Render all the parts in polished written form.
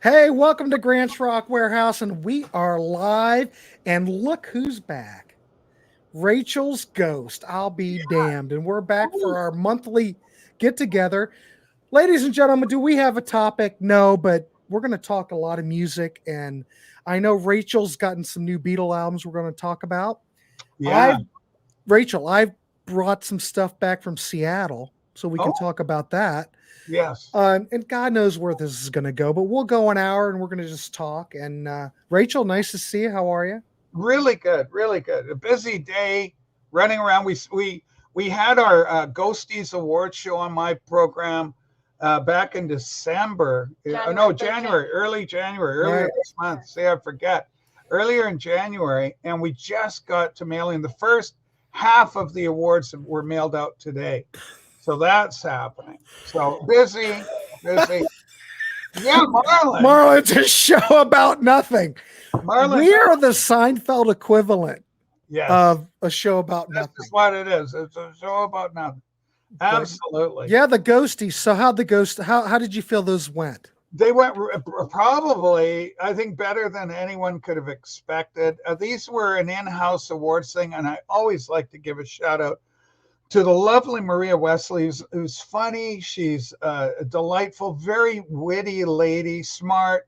Hey, welcome to Grant's Rock Warehouse, and we are live. And look who's back. Rachel's Ghost. I'll be damned. And we're back for our monthly get together. Ladies and gentlemen, do we have a topic? No, but we're going to talk a lot of music. And I know Rachel's gotten some new Beatle albums we're going to talk about. Yeah. I've brought some stuff back from Seattle, so we can talk about that. Yes. And God knows where this is going to go, but we'll go an hour and we're going to just talk. And Rachel, nice to see you. How are you? Really good. Really good. A busy day running around. We had our Ghosties Award show on my program back in December. January, early January, earlier this month. See, I forget. Earlier in January, and we just got to mailing. The first half of the awards were mailed out today. So that's happening. So busy. Yeah, Marlon. Marlon's a show about nothing. We are the Seinfeld equivalent of a show about nothing. That's what it is. It's a show about nothing. Absolutely. Yeah, the Ghosties. So how did you feel those went? They went probably, I think, better than anyone could have expected. These were an in-house awards thing, and I always like to give a shout out to the lovely Maria Wesley, who's funny. She's a delightful, very witty lady, smart,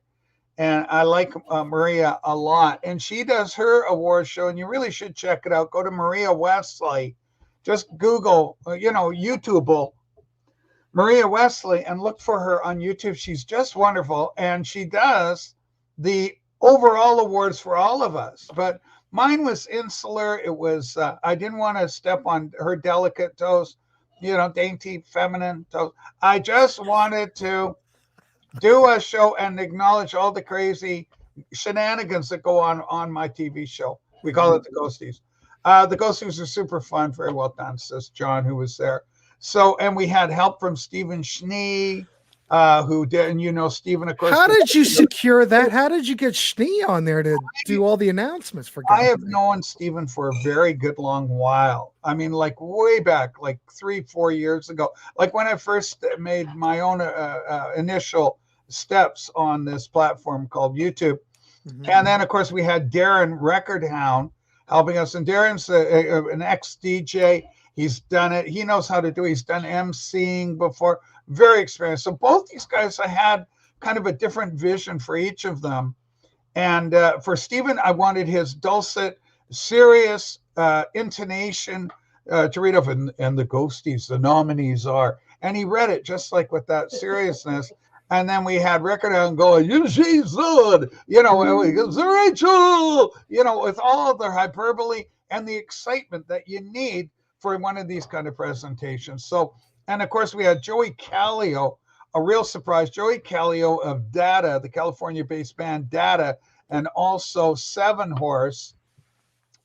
and I like Maria a lot. And she does her award show, and you really should check it out. Go to Maria Wesley. Just Google, YouTube Maria Wesley and look for her on YouTube. She's just wonderful, and she does the overall awards for all of us. But mine was insular. It was, I didn't want to step on her delicate toes, dainty, feminine toes. I just wanted to do a show and acknowledge all the crazy shenanigans that go on my TV show. We call it the Ghosties. The Ghosties are super fun, very well done, says John, who was there. So, and we had help from Stephen Schnee, who did, and Stephen, of course. How did you secure that? How did you get Schnee on there to do all the announcements for I have known Stephen for a very good long while. I mean, like way back, like 3-4 years ago, like when I first made my own initial steps on this platform called YouTube. Mm-hmm. And then, of course, we had Darren Record Hound helping us. And Darren's an ex-DJ. He's done it. He knows how to do it. He's done emceeing before. Very experienced. So both these guys, I had kind of a different vision for each of them. And for Stephen, I wanted his dulcet, serious intonation to read off. And the Ghosties, the nominees are. And he read it just like with that seriousness. And then we had Record Hound going, she's good, Rachel, with all of their hyperbole and the excitement that you need for one of these kind of presentations. So, and of course we had Joey Callio, a real surprise, Joey Callio of Data, the California-based band Data, and also Seven Horse.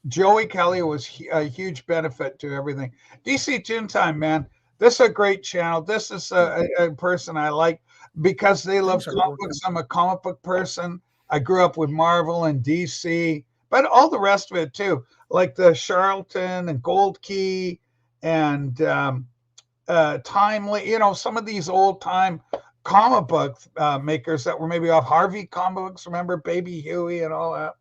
Joey Callio was a huge benefit to everything. DC Toon Time, man, this is a great channel. This is a person I like because they love comic books. I'm a comic book person. I grew up with Marvel and DC, but all the rest of it too, like the Charlton and Gold Key and Timely, some of these old time comic book makers that were maybe off Harvey comic books. Remember Baby Huey and all that.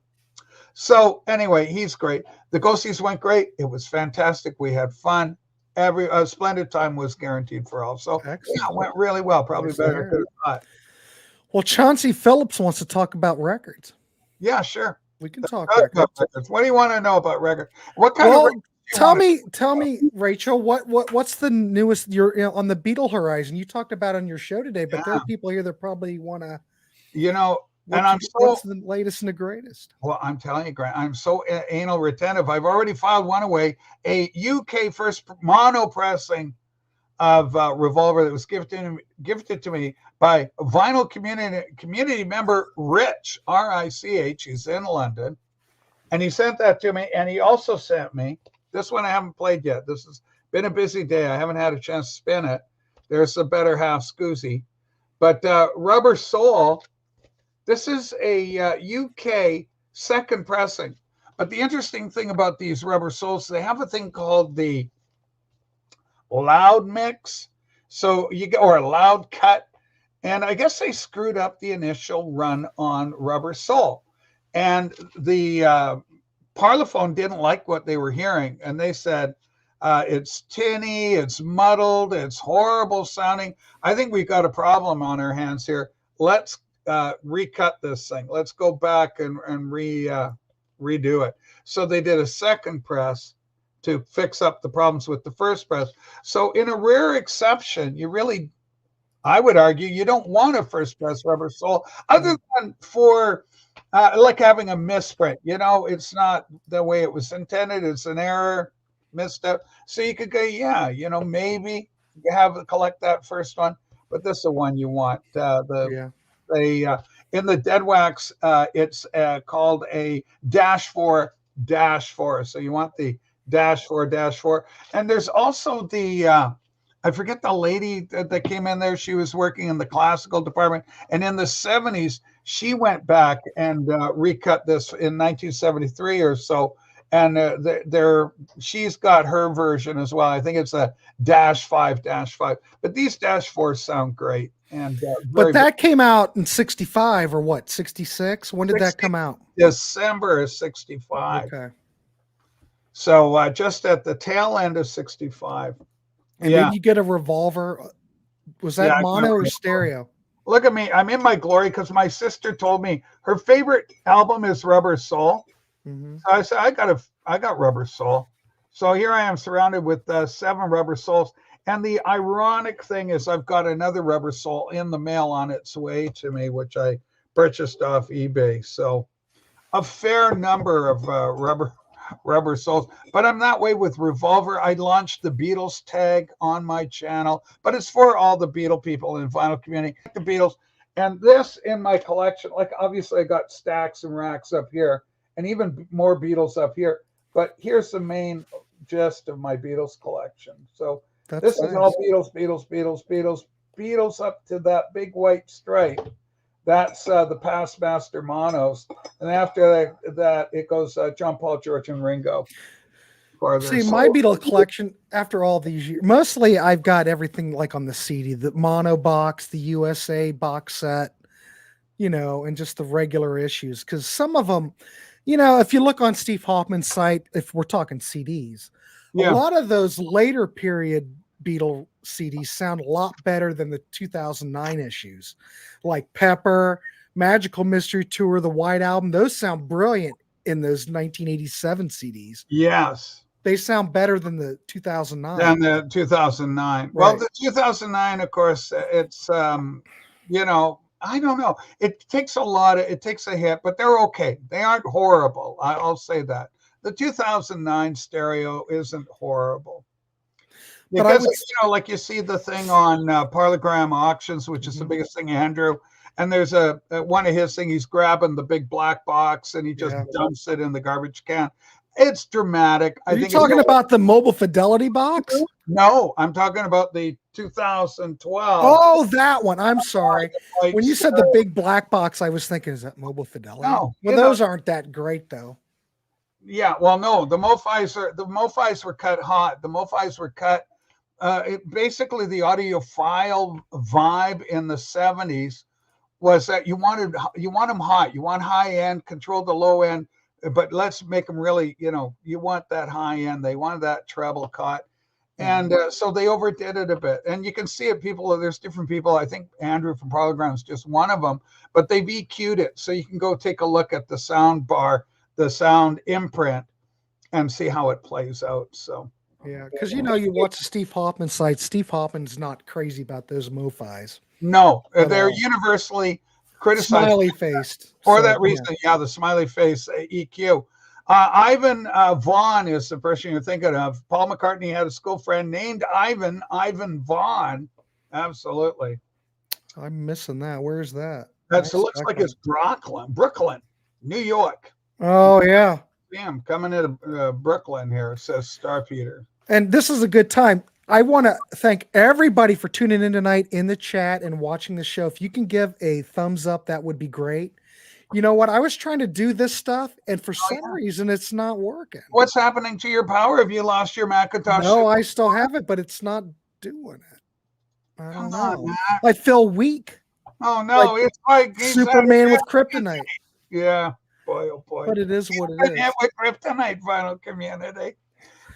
So anyway, he's great. The Ghosties went great. It was fantastic. We had fun. Every splendid time was guaranteed for all. So yeah, it went really well. Probably better than I thought. Well, Chauncey Phillips wants to talk about records. Yeah, sure. We can talk about records. What do you want to know about records? What kind of records? Tell me, Rachel, what's the newest? You're on the Beatle horizon. You talked about on your show today, but there are people here that probably want to, what's the latest and the greatest? Well, I'm telling you, Grant, I'm so anal retentive. I've already filed one away, a UK first mono pressing of Revolver that was gifted to me by vinyl community member Rich, R-I-C-H. He's in London, and he sent that to me. And he also sent me this one. I haven't played yet. This has been a busy day. I haven't had a chance to spin it. There's the better half Scoozy, but Rubber Soul. This is a UK second pressing. But the interesting thing about these Rubber Souls, they have a thing called the loud mix. So you get, or a loud cut. And I guess they screwed up the initial run on Rubber Soul. And the Parlophone didn't like what they were hearing. And they said, it's tinny, it's muddled, it's horrible sounding. I think we've got a problem on our hands here. Let's recut this thing. Let's go back and redo it. So they did a second press to fix up the problems with the first press. So in a rare exception, you really, I would argue, you don't want a first press Rubber Soul other than for like having a misprint. You know, it's not the way it was intended. It's an error, misstep. So you could go, yeah, you know, maybe collect that first one, but this is the one you want. In the Dead Wax, it's called a -4-4. So you want the -4-4. And there's also the I forget the lady that came in there. She was working in the classical department, and in the 70s, she went back and recut this in 1973 or so. And she's got her version as well. I think it's a -5-5. But these -4s sound great. And but that came out in 65 or what? 66? When did that come out? December of 65. Okay. So just at the tail end of 65. And did you get a Revolver? Was that mono or stereo? Look at me. I'm in my glory because my sister told me her favorite album is Rubber Soul. Mm-hmm. So I said, I got Rubber Soul. So here I am surrounded with 7 Rubber Souls. And the ironic thing is I've got another Rubber Soul in the mail on its way to me, which I purchased off eBay. So a fair number of Rubber Souls, but I'm that way with Revolver. I launched the Beatles tag on my channel, but it's for all the Beatle people in the vinyl community, the Beatles. And this in my collection, like obviously I got stacks and racks up here and even more Beatles up here, but here's the main gist of my Beatles collection. So this is all Beatles up to that big white stripe. That's the Past Master monos, and after that it goes John Paul, George, and Ringo. See, my Beatle collection after all these years, mostly I've got everything like on the CD, the mono box, the USA box set, you know, and just the regular issues. Because some of them, you know, if you look on Steve Hoffman's site, if we're talking CDs, a lot of those later period Beatle CDs sound a lot better than the 2009 issues, like Pepper, Magical Mystery Tour, the White Album. Those sound brilliant in those 1987 CDs. Yes, they sound better than the 2009. Than the 2009. Right. Well, the 2009, of course, it's you know, I don't know. It takes a hit, but they're okay. They aren't horrible. I'll say that. The 2009 stereo isn't horrible. Because, you know, like you see the thing on Parlogram Auctions, which is the biggest thing Andrew, and there's one of his things, he's grabbing the big black box and he just dumps it in the garbage can. It's dramatic. Are you talking about the Mobile Fidelity box? No, I'm talking about the 2012. Oh, that one. I'm sorry. When you said the big black box, I was thinking, is that Mobile Fidelity? No. Well, those aren't that great, though. Yeah, well, no, the MoFis were cut hot. The MoFis were cut. Basically, the audiophile vibe in the 70s was that you want them hot. You want high end, control the low end, but let's make them really, you know, you want that high end. They wanted that treble cut. And so they overdid it a bit. And you can see it. There's different people. I think Andrew from Parlogram is just one of them, but they've EQ'd it. So you can go take a look at the sound bar, the sound imprint, and see how it plays out. So. Yeah, because you know, you watch the Steve Hoffman site. Steve Hoffman's not crazy about those MoFis. No, they're universally criticized. Smiley faced. For that reason, the smiley face EQ. Ivan Vaughn is the person you're thinking of. Paul McCartney had a school friend named Ivan Vaughn. Absolutely. I'm missing that. Where's that? It looks like it's Brooklyn, New York. Oh, yeah. Damn, coming into Brooklyn here, says Star Peter. And this is a good time. I want to thank everybody for tuning in tonight in the chat and watching the show. If you can give a thumbs up, that would be great. You know what? I was trying to do this stuff, and for some reason, it's not working. What's happening to your power? Have you lost your Macintosh? No, I still have it, but it's not doing it. I don't know. I feel weak. Oh no, Like it's like he's Superman with kryptonite. Yeah, boy, oh boy. But it is what it is. With kryptonite vinyl community.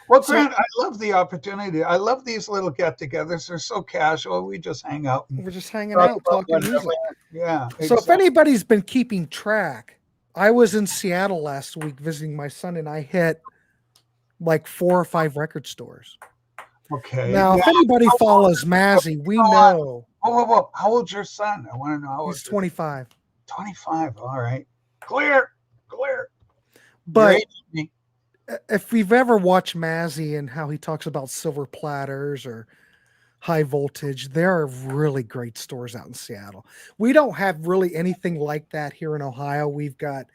Well, So- Grant, I love the opportunity. I love these little get-togethers. They're so casual. We just hang out. We're just hanging out, talking music. Yeah. So if anybody's been keeping track, I was in Seattle last week visiting my son, and I hit like 4 or 5 record stores. Okay. Now, if anybody follows Mazzy, we know. Whoa. How old's your son? I want to know how old He's 25. 25. All right. Clear. But if we've ever watched Mazzy and how he talks about silver platters or high voltage, there are really great stores out in Seattle. We don't have really anything like that here in Ohio. We've got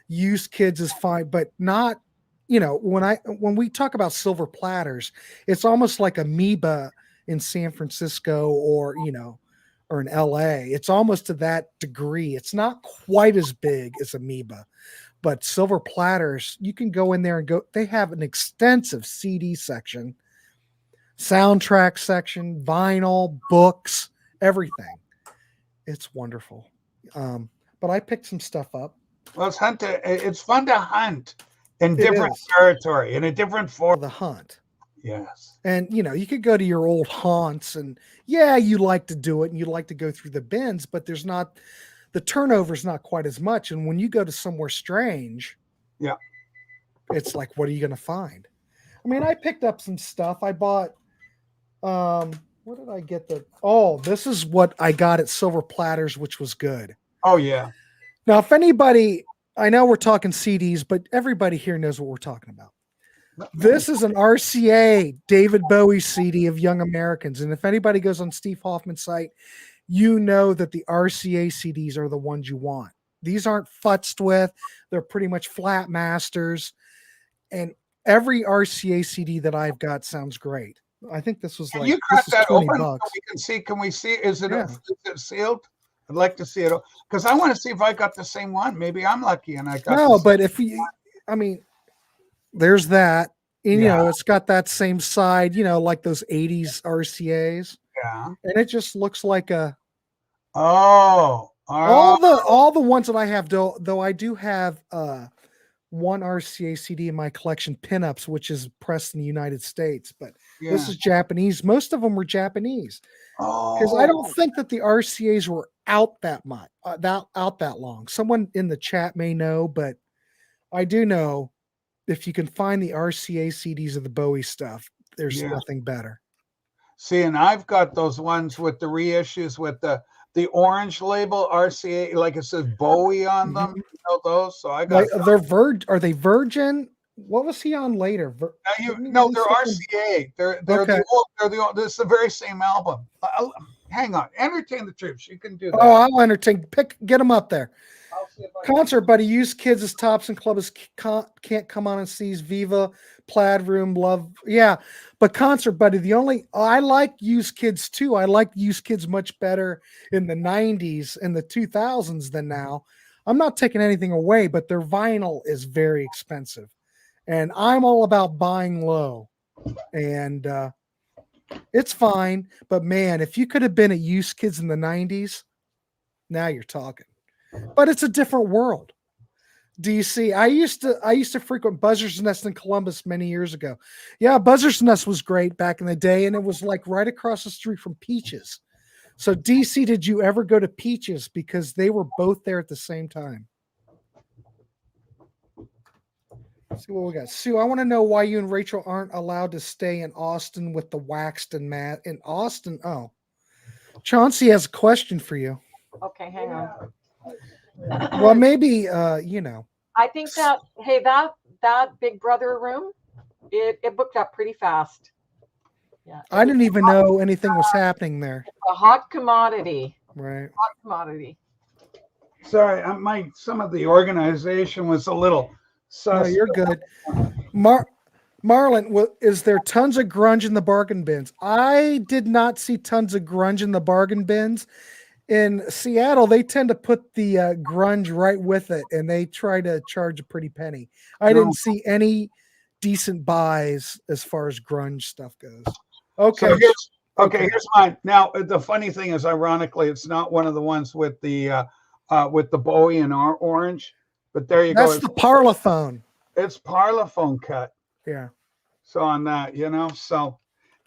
Used Kids is fine, but not, when we talk about silver platters, it's almost like Amoeba in San Francisco or in LA. It's almost to that degree. It's not quite as big as Amoeba. But Silver Platters, you can go in there and go. They have an extensive CD section, soundtrack section, vinyl, books, everything. It's wonderful. But I picked some stuff up. Well, it's fun to hunt in different territory, in a different form. The hunt. Yes. And, you could go to your old haunts and, you like to do it and you like to go through the bins, but the turnover is not quite as much. And when you go to somewhere strange, it's like, what are you going to find? I mean, I picked up some stuff. I bought, what did I get? This is what I got at Silver Platters, which was good. Oh, yeah. Now, if anybody, I know we're talking CDs, but everybody here knows what we're talking about. This is an RCA David Bowie CD of Young Americans. And if anybody goes on Steve Hoffman's site, you know that the RCA CDs are the ones you want. These aren't futzed with. They're pretty much flat masters. And every RCA CD that I've got sounds great. I think this was you crack that open so we can see. Can we see? Is it sealed? I'd like to see it because I want to see if I got the same one. Maybe I'm lucky and I got but there's that. And, it's got that same side, like those 80s RCAs. Yeah. And it just looks like all the ones that I have, though I do have one RCA CD in my collection, Pinups, which is pressed in the United States, but this is Japanese. Most of them were Japanese because I don't think that the RCAs were out that much, out that long. Someone in the chat may know, but I do know if you can find the RCA CDs of the Bowie stuff, there's nothing better. See, and I've got those ones with the reissues with the orange label RCA, like it says Bowie on them. You know those? So I got. Are they Virgin? What was he on later? They're RCA. They're the old. This is the very same album. Hang on, entertain the troops. You can do that. Oh, I'll entertain. Get them up there. Concert Buddy, Used Kids is tops and clubs can't come on and seize Viva, Plaid Room, Love. Yeah, but Concert Buddy, I like Used Kids too. I like Used Kids much better in the 90s and the 2000s than now. I'm not taking anything away, but their vinyl is very expensive. And I'm all about buying low. And it's fine. But man, if you could have been at Used Kids in the 90s, now you're talking. But it's a different world. DC. I used to frequent Buzzard's Nest in Columbus many years ago. Yeah, Buzzard's Nest was great back in the day, and it was like right across the street from Peaches. So DC, did you ever go to Peaches? Because they were both there at the same time. Let's see what we got. Sue, I want to know why you and Rachel aren't allowed to stay in Austin with the waxed and matte. In Austin, Chauncey has a question for you. Okay, hang on. Well, maybe I think that Big Brother room, it booked up pretty fast. Yeah, I didn't even know anything was happening there. A hot commodity. Right. Hot commodity. Sorry, some of the organization was a little sus. No, you're good. Marlon, is there tons of grunge in the bargain bins? I did not see tons of grunge in the bargain bins. In Seattle, they tend to put the grunge right with it, and they try to charge a pretty penny. I didn't see any decent buys as far as grunge stuff goes. Okay. Okay, Okay. here's mine. Now, the funny thing is, ironically, it's not one of the ones with the Bowie and orange, but there you That's go. the Parlophone. It's Parlophone cut. Yeah. So on that, so,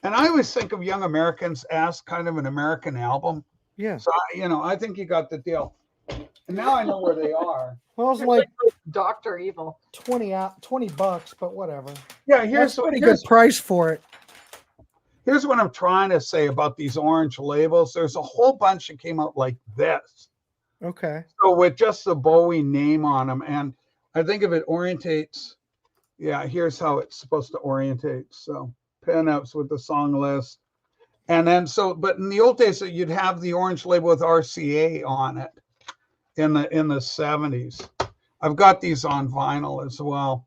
and I always think of Young Americans as kind of an American album. Yeah. So, I think you got the deal. And now I know where they are. Well, it's like Dr. Evil. $20, but whatever. Yeah, That's a pretty good price for it. Here's what I'm trying to say about these orange labels. There's a whole bunch that came out like this. Okay. So with just the Bowie name on them, and I think if it orientates, yeah, here's how it's supposed to orientate. So pinups with the song list. And then but in the old days, you'd have the orange label with RCA on it in the 70s. I've got these on vinyl as well.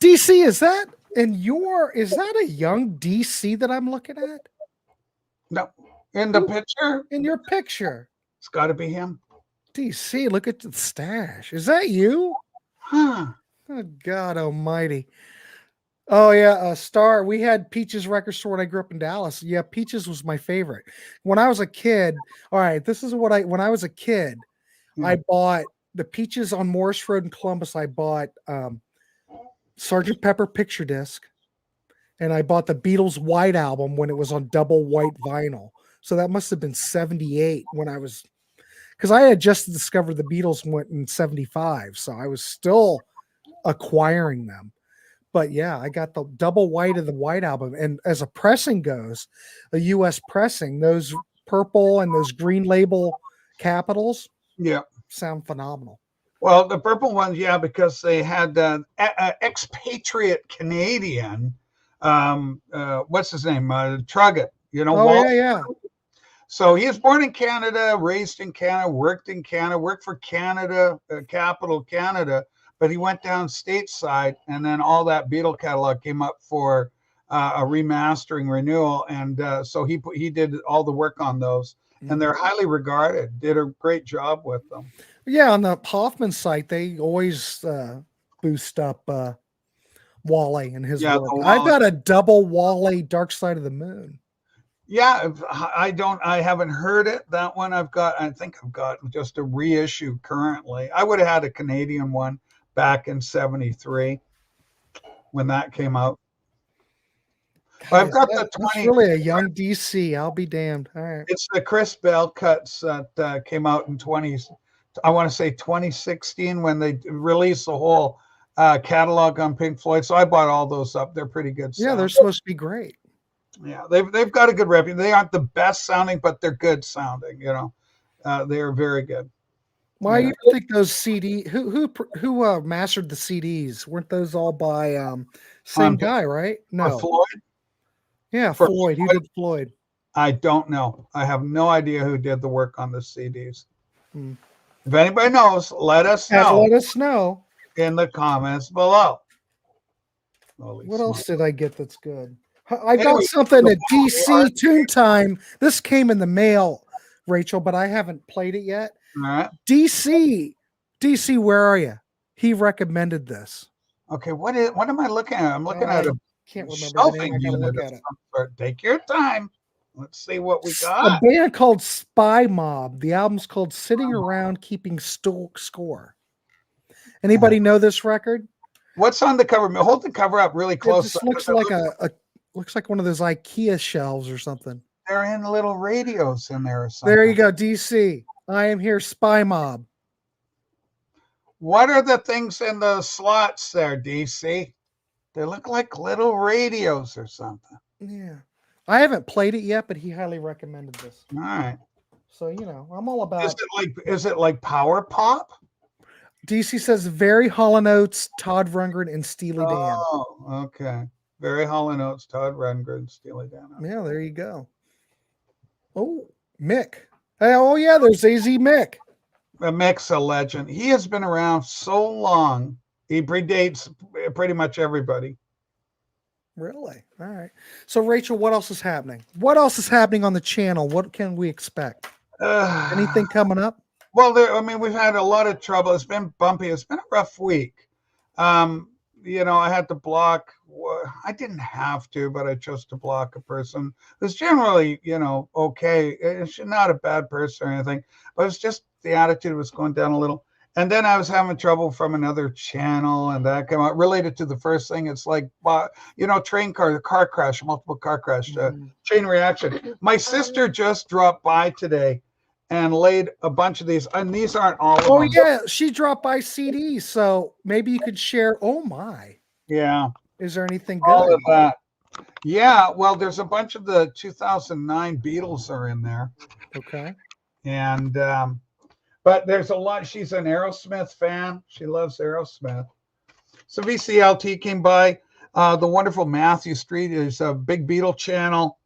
DC, is that a young DC that I'm looking at? No, in the picture? In your picture. It's got to be him. DC, look at the stash. Is that you? Huh. Oh, God almighty. Oh, yeah. Star. We had Peaches record store when I grew up in Dallas. Yeah, Peaches was my favorite. When I was a kid, all right, this is what when I was a kid, I bought the Peaches on Morris Road in Columbus. I bought Sgt. Pepper picture disc, and I bought the Beatles White album when it was on double white vinyl. So that must have been 78 when I was, because I had just discovered the Beatles went in 75. So I was still acquiring them. But yeah, I got the double white of the White album. And as a pressing goes, a US pressing, those purple and those green label capitals sound phenomenal. Well, the purple ones, yeah, because they had expatriate Canadian, what's his name? Trugget, Yeah. So he was born in Canada, raised in Canada, worked for Canada, Capital Canada, but he went down stateside, and then all that Beatle catalog came up for a remastering renewal, and so he did all the work on those, and they're highly regarded. Did a great job with them. Yeah, on the Hoffman site, they always boost up Wally and his work. I've got a double Wally Dark Side of the Moon. Yeah, I haven't heard it. That one I think I've got just a reissue currently. I would have had a Canadian one back in 73 when that came out. God, I've got the 20. That's really a young DC. I'll be damned. All right. It's the Chris Bell cuts that came out in 2016 when they released the whole catalog on Pink Floyd. So I bought all those up. They're pretty good. Yeah, they're supposed to be great. Yeah, they've got a good reputation. They aren't the best sounding, but they're good sounding. They are very good. Why do you think those CD? Who mastered the CDs? Weren't those all by same guy, right? No, Floyd. Yeah, Floyd. Who did Floyd? I don't know. I have no idea who did the work on the CDs. If anybody knows, let us know. Let us know in the comments below. What else did I get that's good? I got something at DC Tune Time. This came in the mail, Rachel, but I haven't played it yet. All right. DC, where are you? He recommended this. Okay, what am I looking at? I'm looking at a can't remember the name. I gotta look at it. Take your time. Let's see what we got. A band called Spy Mob. The album's called Sitting Around Keeping Score. Anybody know this record? What's on the cover? Hold the cover up really close. It just looks like looks like one of those IKEA shelves or something. They're in little radios in there or something. There you go, DC. I am here, Spy Mob. What are the things in the slots there, DC? They look like little radios or something. Yeah. I haven't played it yet, but he highly recommended this. All right. So, I'm all about Is it like power pop? DC says very Hall & Oates, Todd Rundgren, and Steely Dan. Oh, okay. Very Hall & Oates, Todd Rundgren, Steely Dan. Okay. Yeah, there you go. Oh, Mick. Hey, oh yeah, there's AZ Mick. Mick's a legend. He has been around so long. He predates pretty much everybody. Really? All right. So, Rachel, what else is happening? What else is happening on the channel? What can we expect? Anything coming up? Well, we've had a lot of trouble. It's been bumpy. It's been a rough week. I had to block. I didn't have to, but I chose to block a person who's generally, okay. She's not a bad person or anything, but it's just the attitude was going down a little. And then I was having trouble from another channel, and that came out related to the first thing. It's like, car crash, multiple car crash, chain reaction. My sister just dropped by today and laid a bunch of these, and these aren't all of them. Oh yeah, she dropped by CDs, so maybe you could share. Oh my. Yeah. Is there anything good? All of that. Yeah, well, there's a bunch of the 2009 Beatles are in there. Okay. And but there's a lot. She's an Aerosmith fan. She loves Aerosmith. So VCLT came by. The wonderful Matthew Street is a big Beatle channel.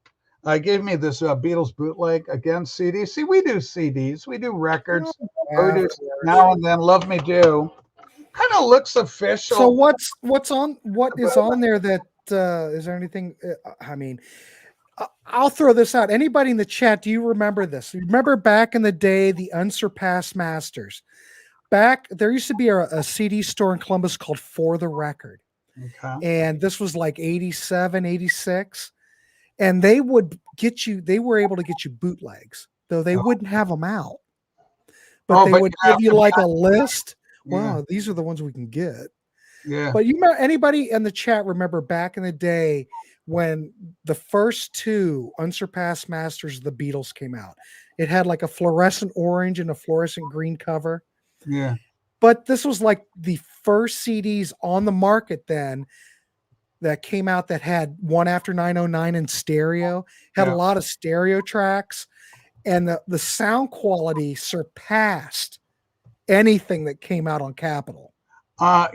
Gave me this Beatles bootleg again CD. See, we do CDs, we do records. Now and then, Love Me Do. Kind of looks official. So what is on there that is there anything? I mean, I'll throw this out. Anybody in the chat, do you remember this? Remember back in the day, the Unsurpassed Masters? Back there used to be a CD store in Columbus called For the Record. Okay. And this was like 87, 86. And they were able to get you bootlegs, though they wouldn't have them out. But they would give you like a list. Yeah. Wow, these are the ones we can get. Yeah. But anybody in the chat remember back in the day when the first two Unsurpassed Masters of the Beatles came out? It had like a fluorescent orange and a fluorescent green cover. Yeah. But this was like the first CDs on the market then that came out that had One After 909 in stereo, had a lot of stereo tracks, and the sound quality surpassed anything that came out on Capitol. Now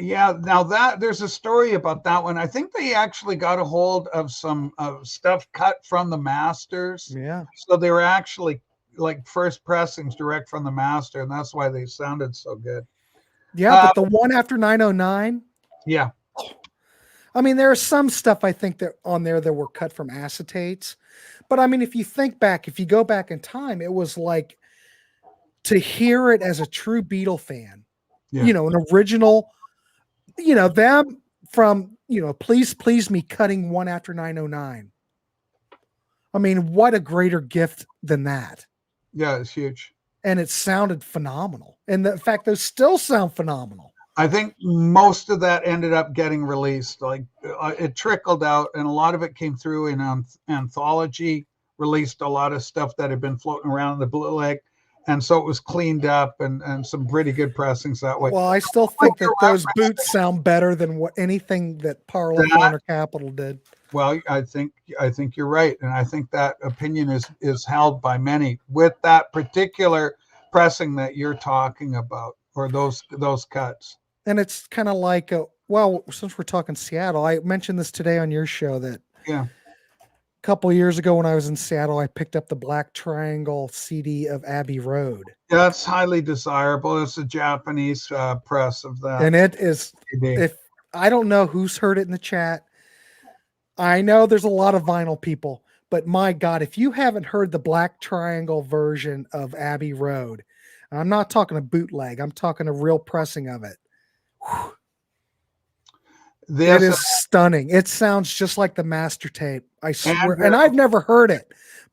there's a story about that one. I think they actually got a hold of some stuff cut from the masters. Yeah. So they were actually like first pressings direct from the master, and that's why they sounded so good. Yeah, but the One After 909. Yeah. I mean, there is some stuff I think that on there that were cut from acetates. But I mean, if you go back in time, it was like to hear it as a true Beatle fan, an original, them from, Please Please Me cutting One After 909. I mean, what a greater gift than that. Yeah, it's huge. And it sounded phenomenal. And the fact those still sound phenomenal. I think most of that ended up getting released. Like it trickled out, and a lot of it came through in Anthology, released a lot of stuff that had been floating around in the bootleg. And so it was cleaned up and some pretty good pressings that way. Well, I still think that those boots sound better than anything that Parlor Corner Capital did. Well, I think you're right. And I think that opinion is held by many with that particular pressing that you're talking about, or those cuts. And it's kind of like, since we're talking Seattle, I mentioned this today on your show that a couple of years ago when I was in Seattle, I picked up the Black Triangle CD of Abbey Road. Yeah, that's highly desirable. It's a Japanese press of that. And it is, if I don't know who's heard it in the chat. I know there's a lot of vinyl people, but my God, if you haven't heard the Black Triangle version of Abbey Road, I'm not talking a bootleg, I'm talking a real pressing of it. It is stunning. It sounds just like the master tape. I swear. And I've never heard it,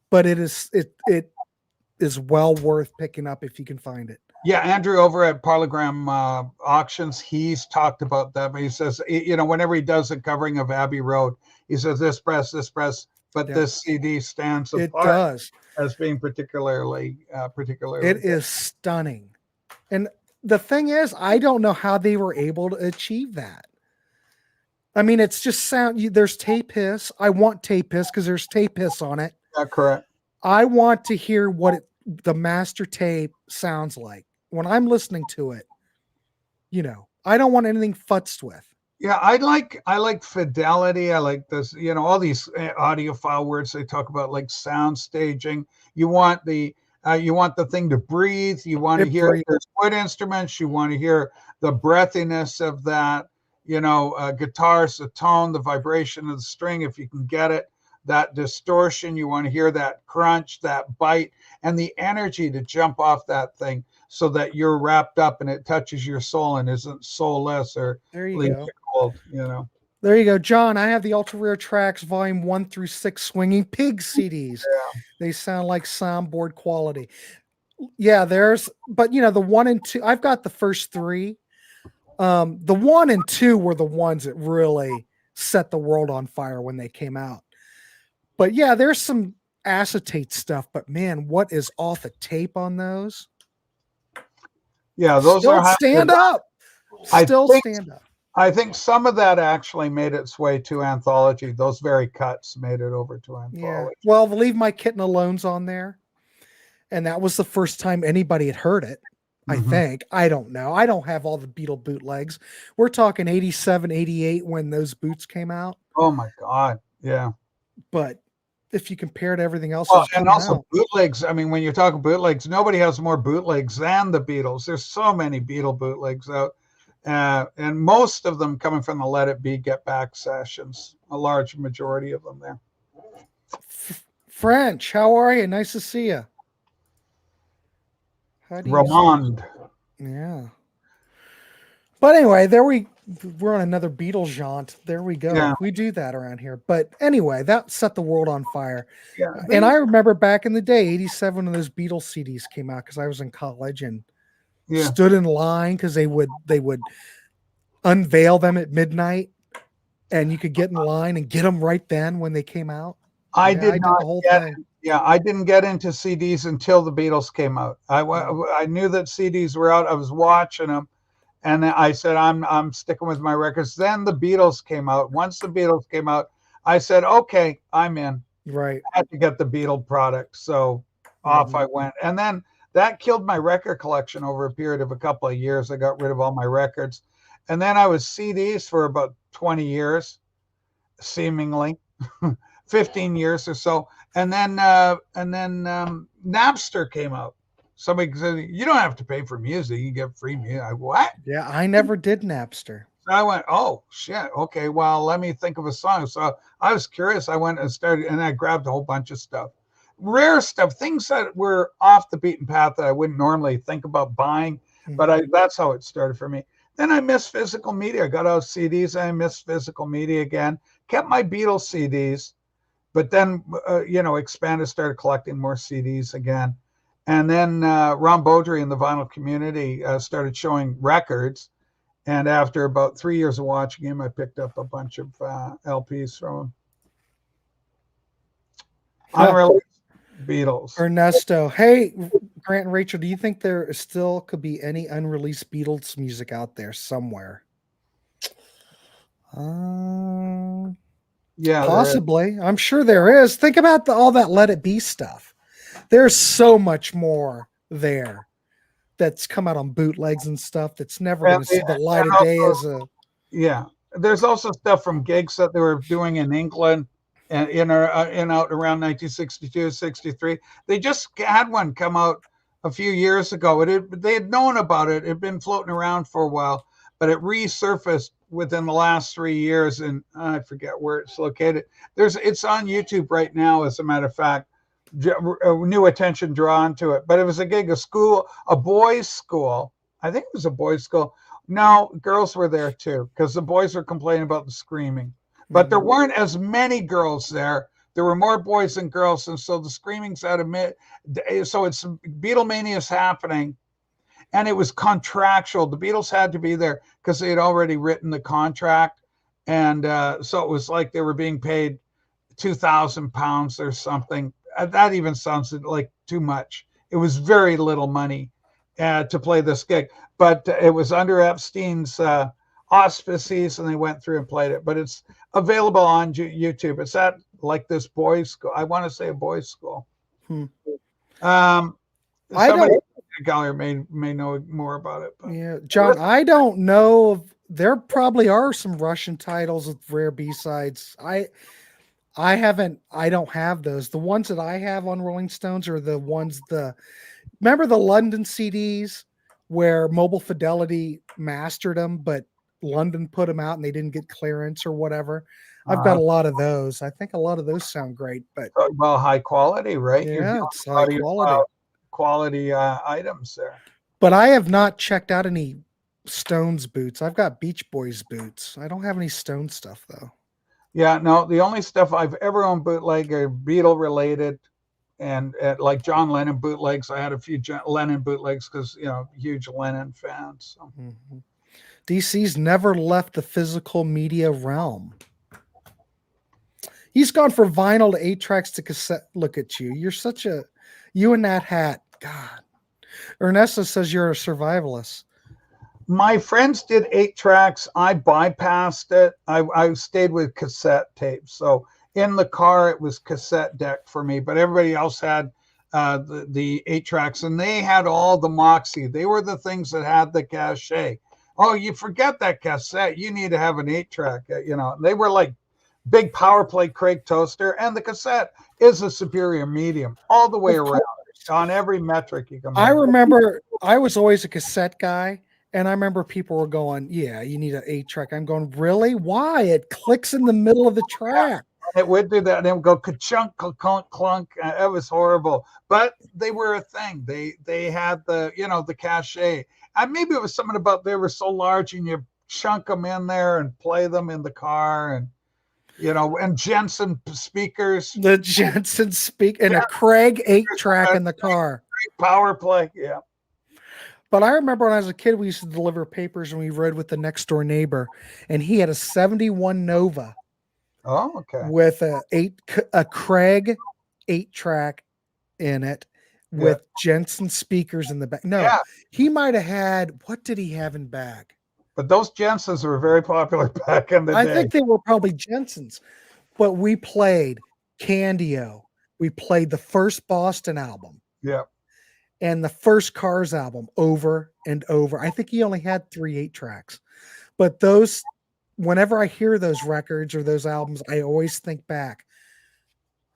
but it is well worth picking up if you can find it. Yeah, Andrew over at Parlogram Auctions, he's talked about that, but he says, whenever he does a covering of Abbey Road, he says this press, but this CD stands apart. It does. As being particularly. It is stunning. And the thing is, I don't know how they were able to achieve that. I mean, it's just sound. There's tape hiss. I want tape hiss because there's tape hiss on it. Yeah, correct. I want to hear what the master tape sounds like when I'm listening to it. I don't want anything futzed with. Yeah, I like fidelity. I like this. All these audiophile words they talk about, like sound staging. You want the thing to breathe. You want to hear there's wood instruments. You want to hear the breathiness of that. Guitars, the tone, the vibration of the string, if you can get it, that distortion, you want to hear that crunch, that bite, and the energy to jump off that thing so that you're wrapped up and it touches your soul and isn't soulless or there you go. old, you know. There you go, John. I have the Ultra Rare Tracks Volume 1 through 6 Swinging Pig CDs. Yeah. They sound like soundboard quality. Yeah, but the 1 and 2, I've got the first 3. The 1 and 2 were the ones that really set the world on fire when they came out. But yeah, there's some acetate stuff, but man, what is off the tape on those? Yeah, those Still are stand up. Still stand up. I think some of that actually made its way to anthology. Those very cuts made it over to anthology. Yeah. Well, Leave My Kitten Alone's on there. And that was the first time anybody had heard it, I think. I don't know. I don't have all the Beatle bootlegs. We're talking 87, 88 when those boots came out. Oh my God. Yeah. But if you compare to everything else, and also bootlegs. I mean, when you're talking bootlegs, nobody has more bootlegs than the Beatles. There's so many Beatle bootlegs out. And most of them coming from the Let It Be Get Back sessions, a large majority of them there. French, how are you? Nice to see you. Romand. Yeah. But anyway, we're on another Beatles jaunt. There we go. Yeah. We do that around here. But anyway, that set the world on fire. Yeah. And I remember back in the day, 87 of those Beatles CDs came out because I was in college and stood in line because they would unveil them at midnight and you could get in line and get them right then when they came out. I did the whole thing. Yeah, I didn't get into CDs until the Beatles came out. I knew that CDs were out. I was watching them, and I said, I'm sticking with my records. Then the Beatles came out. Once the Beatles came out, I said, okay, I'm in. Right. I had to get the Beatle product, so off I went. And then that killed my record collection over a period of a couple of years. I got rid of all my records, and then I was CDs for about 20 years, seemingly. 15 years or so, and then Napster came out. Somebody said, you don't have to pay for music, you get free music. What? Yeah, I never did Napster. So I went, oh shit, okay, well, let me think of a song. So I was curious. I went and started, and I grabbed a whole bunch of stuff, rare stuff, things that were off the beaten path that I wouldn't normally think about buying, but that's how it started for me. Then I missed physical media. I got out CDs, and I missed physical media again. Kept my Beatles CDs. But then, expanded, started collecting more CDs again. And then Ron Beaudry and the vinyl community started showing records. And after about 3 years of watching him, I picked up a bunch of LPs from him. Unreleased Beatles. Ernesto, hey, Grant and Rachel, do you think there still could be any unreleased Beatles music out there somewhere? Yeah, possibly. I'm sure there is. Think about all that Let It Be stuff. There's so much more there that's come out on bootlegs and stuff that's never going to see the light of day as a. Yeah, there's also stuff from gigs that they were doing in England and in out around 1962, 63. They just had one come out a few years ago. They had known about it. It had been floating around for a while, but it resurfaced within the last 3 years, and I forget where it's located. It's on YouTube right now, as a matter of fact. New attention drawn to it, but it was a gig, a boys' school. I think it was a boys' school. No, girls were there too, because the boys were complaining about the screaming. But there weren't as many girls there. There were more boys than girls, and so the screaming's out of so it's Beatlemania's happening. And it was contractual. The Beatles had to be there because they had already written the contract. And so it was like they were being paid £2,000 or something. That even sounds like too much. It was very little money to play this gig. But it was under Epstein's auspices, and they went through and played it. But it's available on YouTube. It's at like this boys' school. I want to say a boys' school. Gallery may know more about it. But. Yeah, John, I don't know. There probably are some Russian titles with rare B-sides. I don't have those. The ones that I have on Rolling Stones are the ones remember the London CDs where Mobile Fidelity mastered them, but London put them out and they didn't get clearance or whatever. I've got a lot of those. I think a lot of those sound great, but well, high quality, right? Yeah, it's high quality. Quality items there. But I have not checked out any Stones boots. I've got Beach Boys boots. I don't have any Stone stuff though. Yeah, no, the only stuff I've ever owned bootleg are Beatle related, and like John Lennon bootlegs. I had a few Lennon bootlegs because huge Lennon fans. So. Mm-hmm. DC's never left the physical media realm. He's gone from vinyl to 8-tracks to cassette. Look at you. You're such a, you in that hat. God. Ernesto says you're a survivalist. My friends did 8-tracks. I bypassed it. I stayed with cassette tapes. So in the car, it was cassette deck for me, but everybody else had the 8-tracks, and they had all the moxie. They were the things that had the cachet. Oh, you forget that cassette. You need to have an 8-track. They were like big power play Craig toaster, and the cassette is a superior medium all the way around on every metric you can. I remember I was always a cassette guy, and I remember people were going, "Yeah, you need an 8-track." I'm going, "Really? Why? It clicks in the middle of the track." It would do that, and it would go ka-chunk, clunk, clunk. It was horrible, but they were a thing. They had the the cachet. And maybe it was something about they were so large, and you chunk them in there and play them in the car, and and Jensen speakers. The Jensen and a Craig 8-track in the car. Power play, yeah. But I remember when I was a kid, we used to deliver papers, and we rode with the next door neighbor, and he had a 71 Nova. Oh, okay. With a Craig 8-track in it, with Jensen speakers in the back. No, he might have had, what did he have in back? But those Jensens were very popular back in the day. I think they were probably Jensens. But we played Candio. We played the first Boston album. Yeah. And the first Cars album over and over. I think he only had 3 8-tracks. But those, whenever I hear those records or those albums, I always think back.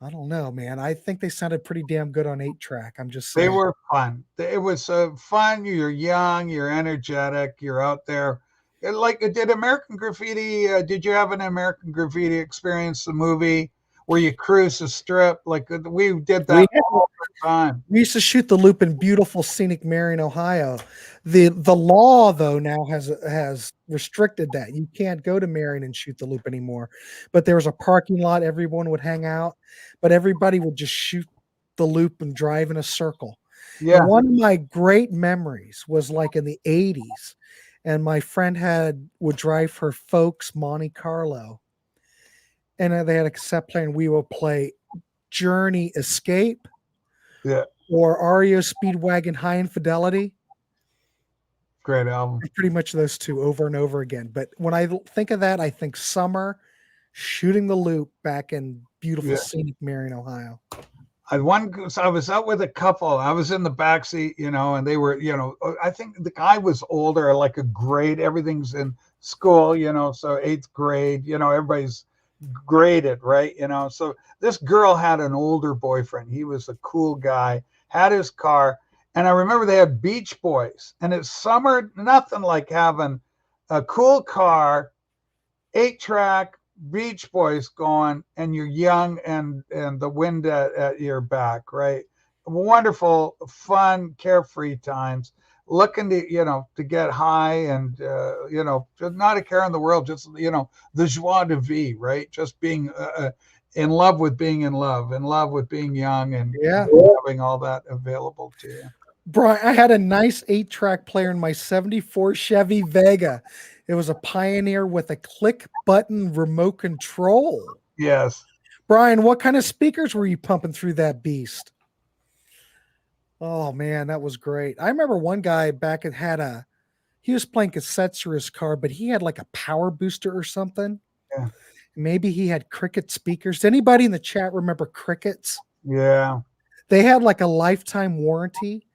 I don't know, man. I think they sounded pretty damn good on 8-track. I'm just saying. They were fun. It was fun. You're young. You're energetic. You're out there. Like, did American Graffiti, did you have an American Graffiti experience, the movie, where you cruise the strip? Like, we did that all the time. We used to shoot the loop in beautiful scenic Marion, Ohio. The law, though, now has restricted that. You can't go to Marion and shoot the loop anymore. But there was a parking lot. Everyone would hang out. But everybody would just shoot the loop and drive in a circle. Yeah. And one of my great memories was like in the 80s. And my friend would drive her folks Monte Carlo. And they had a cassette player, and we would play Journey Escape. Yeah. Or REO Speedwagon High Infidelity. Great album. Pretty much those two over and over again. But when I think of that, I think summer, shooting the loop back in beautiful scenic Marion, Ohio. I was out with a couple. I was in the backseat, and they were, I think the guy was older, like a grade. Everything's in school, so 8th grade, everybody's graded, right? So this girl had an older boyfriend. He was a cool guy, had his car. And I remember they had Beach Boys, and it's summer, nothing like having a cool car, 8-track, Beach Boys going, and you're young and the wind at your back, right? Wonderful, fun, carefree times. Looking to get high and just not a care in the world, just the joie de vivre, right? Just being in love with being in love with being young, and having all that available to you. Brian, I had a nice 8-track player in my 74 Chevy Vega. It was a Pioneer with a click button remote control. Yes. Brian, what kind of speakers were you pumping through that beast? Oh, man, that was great. I remember one guy back he was playing cassettes through his car, but he had like a power booster or something. Yeah. Maybe he had Cricket speakers. Does anybody in the chat remember Crickets? Yeah. They had like a lifetime warranty,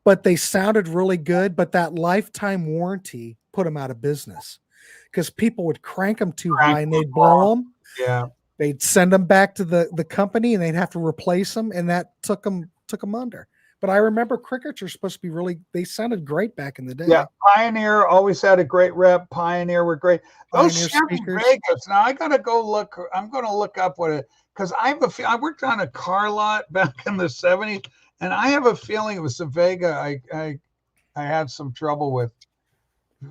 but they sounded really good. But that lifetime warranty put them out of business because people would crank them too high and they'd blow them. Yeah. They'd send them back to the company and they'd have to replace them. And that took them under. But I remember Crickets are supposed to be they sounded great back in the day. Yeah. Pioneer always had a great rep. Pioneer were great. Those Chevy Vegas. Now I got to go look. I'm going to look up because I worked on a car lot back in the 70s. And I have a feeling it was the Vega I had some trouble with.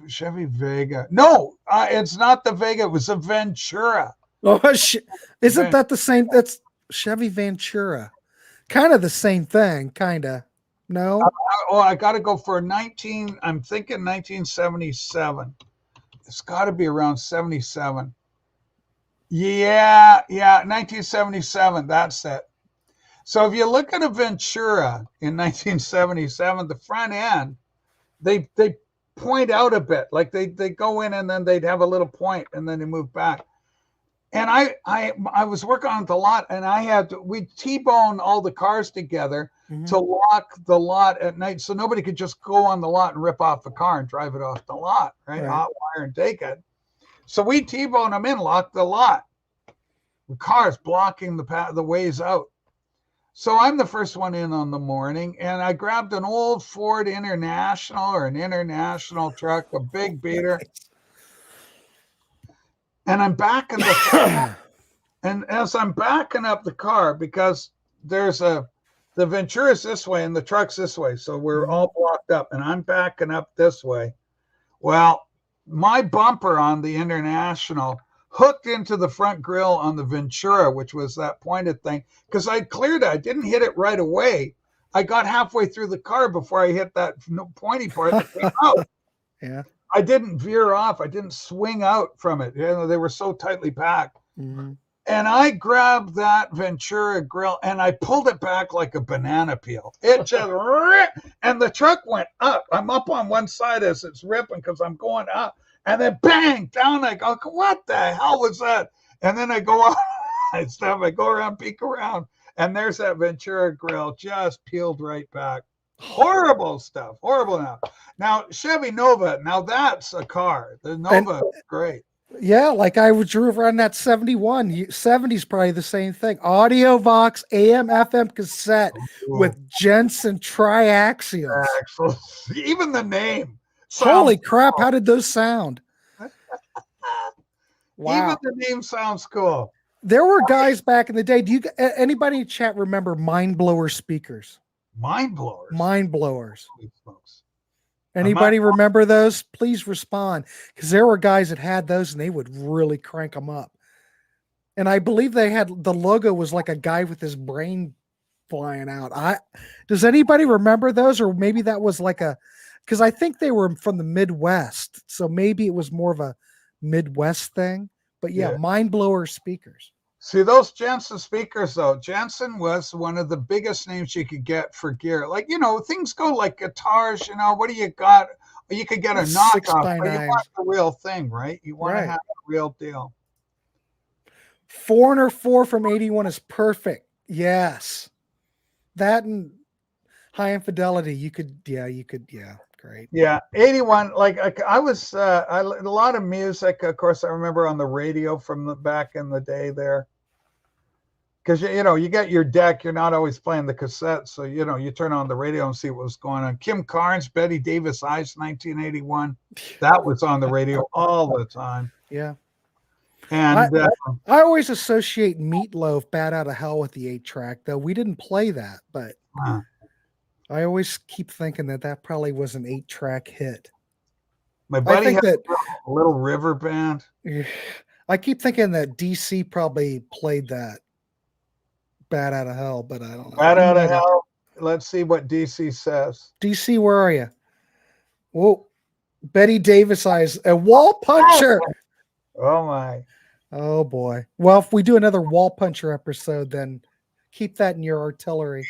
Chevy Vega. No, it's not the Vega. It was a Ventura. Oh, isn't that the same? That's Chevy Ventura. Kind of the same thing, kind of. No? I got to go for 19. I'm thinking 1977. It's got to be around 77. Yeah, 1977. That's it. So if you look at a Ventura in 1977, the front end, they point out a bit, like they go in and then they'd have a little point and then they move back. And I was working on the lot, and we T-bone all the cars together to lock the lot at night, so nobody could just go on the lot and rip off the car and drive it off the lot, right? Hot wire and take it. So we T-bone them in, lock the lot. The cars blocking the ways out. So I'm the first one in on the morning, and I grabbed an old Ford International or an International truck, a big beater. And I'm backing the car. And as I'm backing up the car, because there's the Ventura's this way and the truck's this way, so we're all blocked up, and I'm backing up this way. Well, my bumper on the International hooked into the front grille on the Ventura, which was that pointed thing, because I cleared it. I didn't hit it right away. I got halfway through the car before I hit that pointy part that came out. Yeah. I didn't veer off. I didn't swing out from it. They were so tightly packed. And I grabbed that Ventura grill and I pulled it back like a banana peel. It just, and the truck went up. I'm up on one side as it's ripping because I'm going up. And then bang, down I go, what the hell was that? And then I go on, I go around, peek around, and there's that Ventura grill just peeled right back. Horrible stuff. Horrible. Now Chevy Nova. Now that's a car. The Nova is great. Yeah, like I drove around that 71. 70's probably the same thing. Audio Vox AM FM cassette with Jensen triaxials. Even the name. Holy crap! How did those sound? Wow. Even the name sounds cool. There were guys back in the day. Do you anybody in chat remember Mind Blower speakers? Mind blowers. Mind blowers. Anybody remember those? Please respond, because there were guys that had those and they would really crank them up. And I believe they had the logo was like a guy with his brain flying out. Does anybody remember those? Or maybe that was like because I think they were from the Midwest, so maybe it was more of a Midwest thing. But yeah. Mind blower speakers. See, those Jensen speakers, though, Jensen was one of the biggest names you could get for gear. Like, things go like guitars, what do you got? You could get a knockoff, but you want the real thing, right? You want to have a real deal. Foreigner 4 from 81 is perfect. Yes. That and High Infidelity, you could, great. Yeah, 81, like I was, a lot of music, of course, I remember on the radio from the back in the day there. Because, you get your deck, you're not always playing the cassette, so, you turn on the radio and see what was going on. Kim Carnes, Betty Davis Eyes, 1981. That was on the radio all the time. Yeah. And I always associate Meatloaf, Bat Out of Hell with the 8-track, though. We didn't play that, but... I always keep thinking that probably was an 8-track hit. My buddy had a Little River Band. I keep thinking that DC probably played that Bat Out of Hell, but I don't know. Bat Out of Hell. Let's see what DC says. DC, where are you? Whoa. Betty Davis Eyes, a wall puncher. Oh my. Oh boy. Well, if we do another wall puncher episode, then keep that in your artillery.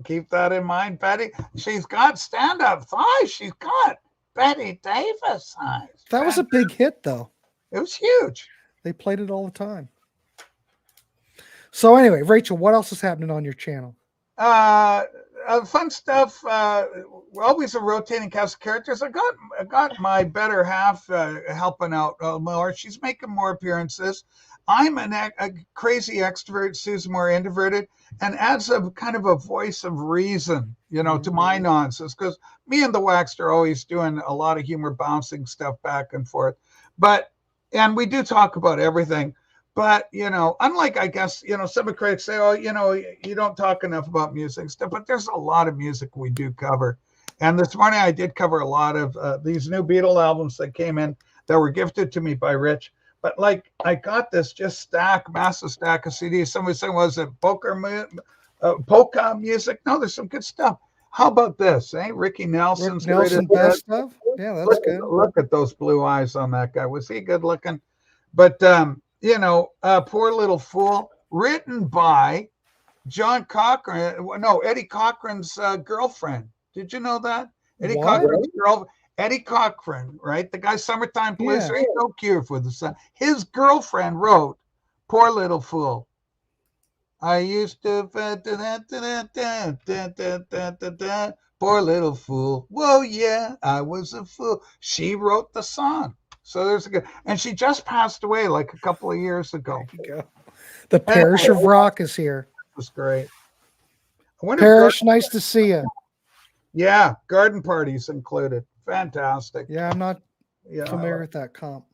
Keep that in mind, Betty. She's got stand-up thighs. She's got Betty Davis thighs. That was a big hit, though. It was huge. They played it all the time. So anyway, Rachel, what else is happening on your channel? Fun stuff. Always a rotating cast of characters. I got my better half helping out more. She's making more appearances. I'm a crazy extrovert. Sue's more introverted, and adds a kind of a voice of reason, to my nonsense. Because me and the Waxed are always doing a lot of humor, bouncing stuff back and forth. And we do talk about everything. But, unlike, I guess, some critics say, oh, you don't talk enough about music stuff. But there's a lot of music we do cover. And this morning I did cover a lot of these new Beatle albums that came in that were gifted to me by Rich. But like I got this just massive stack of CDs. Somebody said, was it polka music? No, there's some good stuff. How about this? Ricky Nelson's Rick Nelson best stuff. Yeah, that's good. Look at those blue eyes on that guy. Was he good looking? But Poor Little Fool, written by John Cochran. No, Eddie Cochran's girlfriend. Did you know that? Eddie Cochran, right? The guy Summertime Blues. There ain't no cure for the sun. His girlfriend wrote Poor Little Fool. I used to poor little fool. Whoa, yeah, I was a fool. She wrote the song. So there's a good, and she just passed away like a couple of years ago. There you go. The Parish of Rock is here. It was great. Parish, nice to see you. Yeah, garden parties included. Fantastic. Yeah, I'm not familiar with that comp.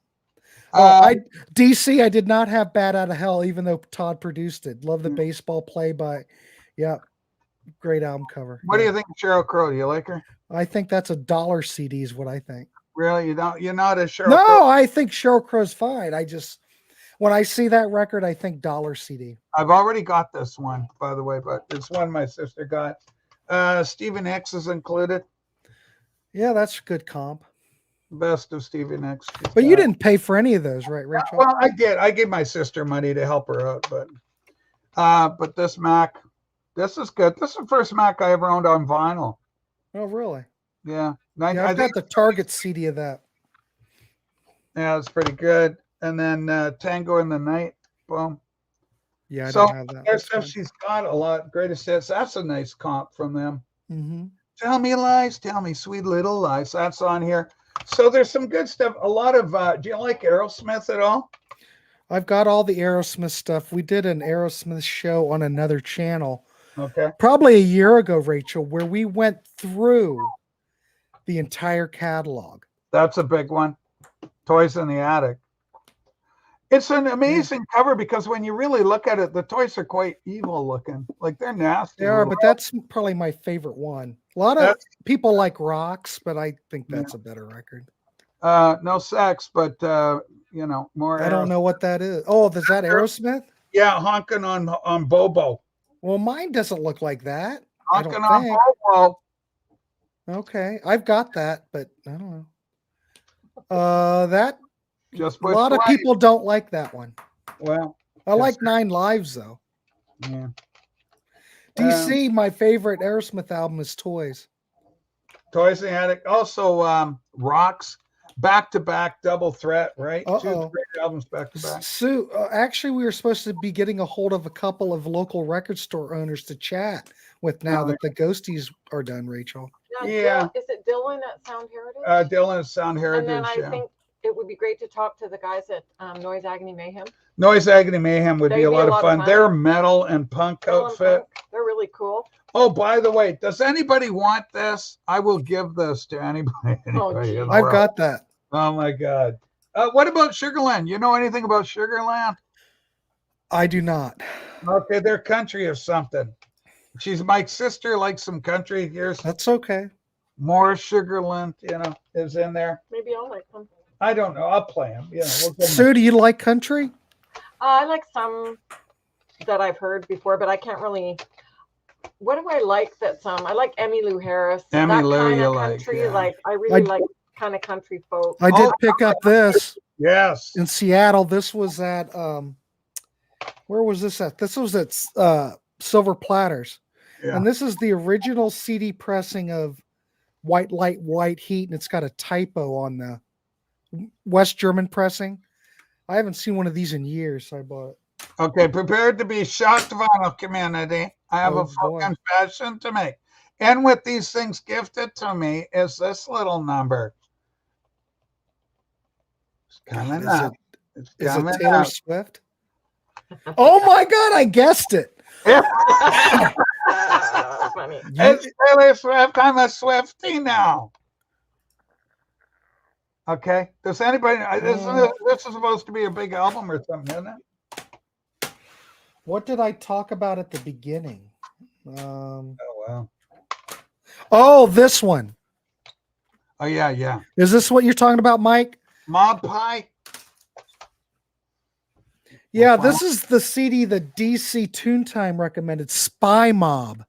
I did not have Bat Out of Hell, even though Todd produced it. Love the baseball play by, great album cover. What do you think of Sheryl Crow? Do you like her? I think that's $1 CD is what I think. Really? You're not a Sheryl No, Crow? I think Sheryl Crow's fine. When I see that record, I think $1 CD. I've already got this one, by the way, but it's one my sister got. Stevie Nicks is included. Yeah, that's a good comp. Best of Stevie Nicks. But you didn't pay for any of those, right, Rachel? Well, I did. I gave my sister money to help her out, but this Mac, this is good. This is the first Mac I ever owned on vinyl. Oh, really? Yeah. I've got the Target CD of that. Yeah, it's pretty good. And then Tango in the Night. Boom. Yeah, I don't have that. There's stuff she's got a lot. Greatest hits. That's a nice comp from them. Mm-hmm. Tell me lies, tell me sweet little lies. That's on here. So there's some good stuff. A lot of, do you like Aerosmith at all? I've got all the Aerosmith stuff. We did an Aerosmith show on another channel. Okay. Probably a year ago, Rachel, where we went through the entire catalog. That's a big one. Toys in the Attic. It's an amazing cover because when you really look at it, the toys are quite evil looking. Like they're nasty. They are, but that's probably my favorite one. A lot of people like Rocks, but I think that's a better record. No sex, but more. I don't know what that is. Oh, is that Aerosmith? Yeah, honking on Bobo. Well, mine doesn't look like that. Honking on Bobo. Okay, I've got that, but I don't know. That just a lot of people don't like that one. Well, I like 9 Lives though. Yeah. DC, my favorite Aerosmith album is Toys. Toys in the Attic. Also, Rocks, back-to-back double threat, right? Uh-oh. 2 great albums back-to-back. Sue, actually, we were supposed to be getting a hold of a couple of local record store owners to chat with now that the Ghosties are done, Rachel. Yeah. Is it Dylan at Sound Heritage? Dylan at Sound Heritage, and then I think it would be great to talk to the guys at Noise Agony Mayhem. Noise Agony Mayhem would be a lot of fun. Their metal and punk outfit. They're really cool. Oh, by the way, does anybody want this? I will give this to anybody. I've got that. Oh, my God. What about Sugarland? You know anything about Sugarland? I do not. Okay, they're country or something. She's Mike's sister, likes some country. Here's that's okay. More Sugarland, is in there. Maybe I'll like them. I don't know. I'll play them. Sue, do you like country? I like some that I've heard before, but I can't really. What do I like? I like Emmylou Harris. Emmylou, you country, I really like kind of country folk. I did pick up this. Yes. In Seattle. This was at where was this at? This was at Silver Platters. Yeah. And this is the original CD pressing of White Light, White Heat, and it's got a typo on the West German pressing. I haven't seen one of these in years, so I bought it. Okay, prepared to be shocked, vinyl community. I have a full confession to make. And with these things gifted to me is this little number. It's coming up. Is it Taylor Swift? Oh my God, I guessed it. Funny. It's Taylor Swift. I'm a Swiftie now. Okay. Does anybody? This is supposed to be a big album or something, isn't it? What did I talk about at the beginning? Oh wow. Oh, this one. Oh, yeah, yeah. Is this what you're talking about, Mike? Mob Pie? Yeah, this is the CD that DC Toontime recommended, Spy Mob.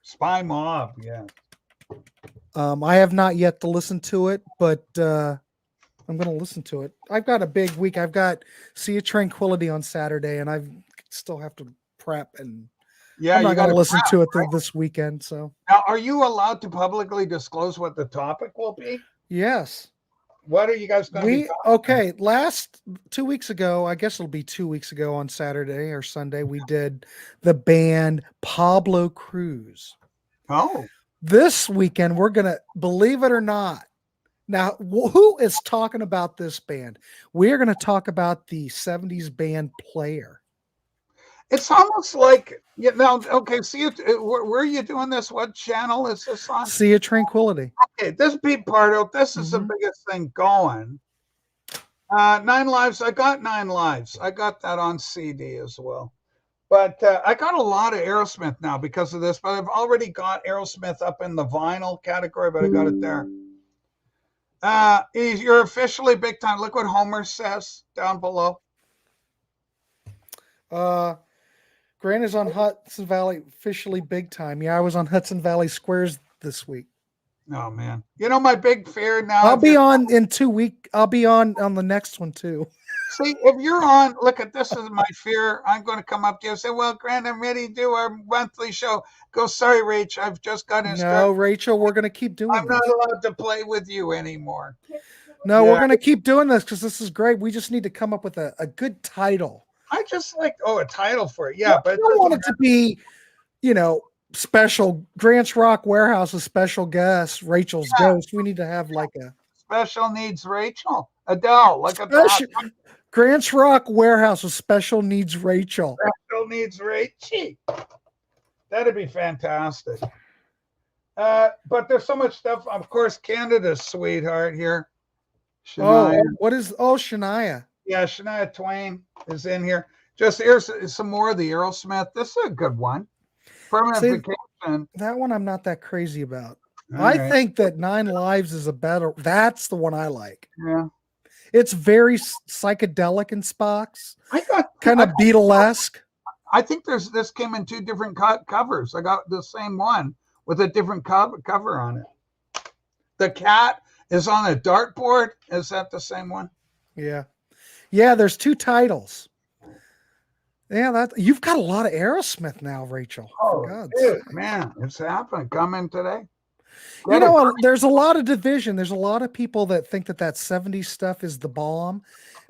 Spy Mob, yeah. I have not yet to listen to it, but I'm going to listen to it. I've got a big week. I've got Sea of Tranquility on Saturday, and I still have to prep, and Yeah, I'm not going to listen to it right? this weekend. So now, are you allowed to publicly disclose what the topic will be? yes. What are you guys going to be talking okay, last 2 weeks ago, I guess it'll be 2 weeks ago on Saturday or Sunday, we did the band Pablo Cruz. Oh. This weekend, we're going to, believe it or not, now, who is talking about this band? We are going to talk about the 70s band Player. It's almost like, you know, okay, see, where are you doing this? What channel is this on? Sea of Tranquility. Okay, this beat Pardo, this is the biggest thing going. 9 Lives, I got 9 Lives. I got that on CD as well. But I got a lot of Aerosmith now because of this, but I've already got Aerosmith up in the vinyl category, but I got it there. You're officially big time. Look what Homer says down below. Grant is on Hudson Valley officially big time. Yeah, I was on Hudson Valley Squares this week. Oh man, you know my big fear now. I'll be on in 2 weeks. I'll be on the next one too. See, if you're on, look at this is my fear. I'm going to come up to you and say, "Well, Grant, I'm ready to do our monthly show." Go, sorry, Rach, I've just got to. No, Rachel, we're going to keep doing. I'm not allowed to play with you anymore. No, we're going to keep doing this because this is great. We just need to come up with a good title. I just like a title for it. Yeah, but I don't want it to be, you know, special. Grant's Rock Warehouse, a special guest. Rachel's Ghost. We need to have like a special needs Rachel. Adele, look at that. Grant's Rock Warehouse with special needs Rachel. Special needs Rachel. That'd be fantastic. But there's so much stuff. Of course, Canada's sweetheart here. Shania. Shania. Yeah, Shania Twain is in here. Just here's some more of the Aerosmith. This is a good one. Permanent Vacation. That one I'm not that crazy about. I think that 9 Lives is a better. That's the one I like. Yeah. It's very psychedelic in spots. I got kind of Beatlesque. I think this came in 2 different covers. I got the same one with a different cover on it. The cat is on a dartboard. Is that the same one? Yeah. Yeah, there's 2 titles. Yeah, you've got a lot of Aerosmith now, Rachel. Oh, dude, man, it's happening. Coming today. You know, there's a lot of division. There's a lot of people that think that 70s stuff is the bomb,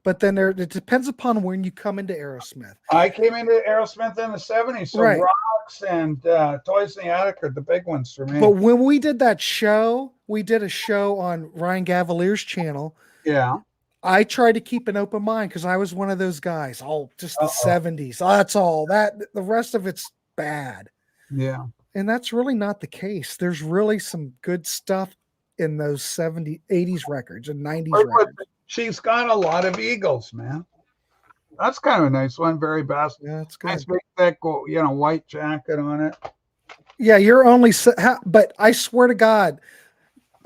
but then it depends upon when you come into Aerosmith. I came into Aerosmith in the 70s, so Rocks and Toys in the Attic are the big ones for me. But when we did that show, we did a show on Ryan Gavalier's channel. Yeah. I tried to keep an open mind because I was one of those guys. Oh, just the 70s. Oh, that's all. The rest of it's bad. Yeah. And that's really not the case. There's really some good stuff in those 70s, 80s records and 90s records. She's got a lot of Eagles, man. That's kind of a nice one. Very best. Yeah, that's good. Nice big thick, white jacket on it. Yeah, you're only, but I swear to God,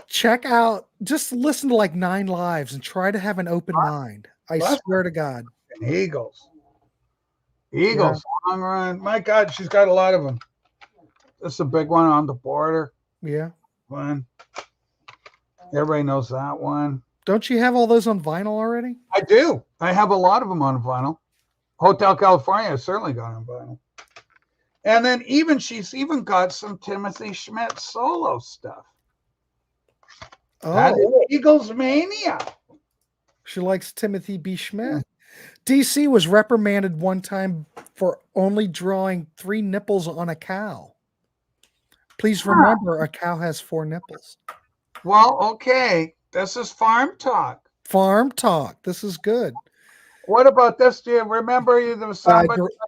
check out, just listen to like 9 Lives and try to have an open mind. I swear to God. Eagles, long run. My God, she's got a lot of them. This is a big one on the border. Yeah. One. Everybody knows that one. Don't you have all those on vinyl already? I do. I have a lot of them on vinyl. Hotel California, I certainly got on vinyl. And then she's even got some Timothy Schmidt solo stuff. Oh, that is Eagles Mania. She likes Timothy B. Schmidt. DC was reprimanded one time for only drawing 3 nipples on a cow. Please remember, a cow has 4 nipples. Well, okay. This is farm talk. Farm talk. This is good. What about this? Do you remember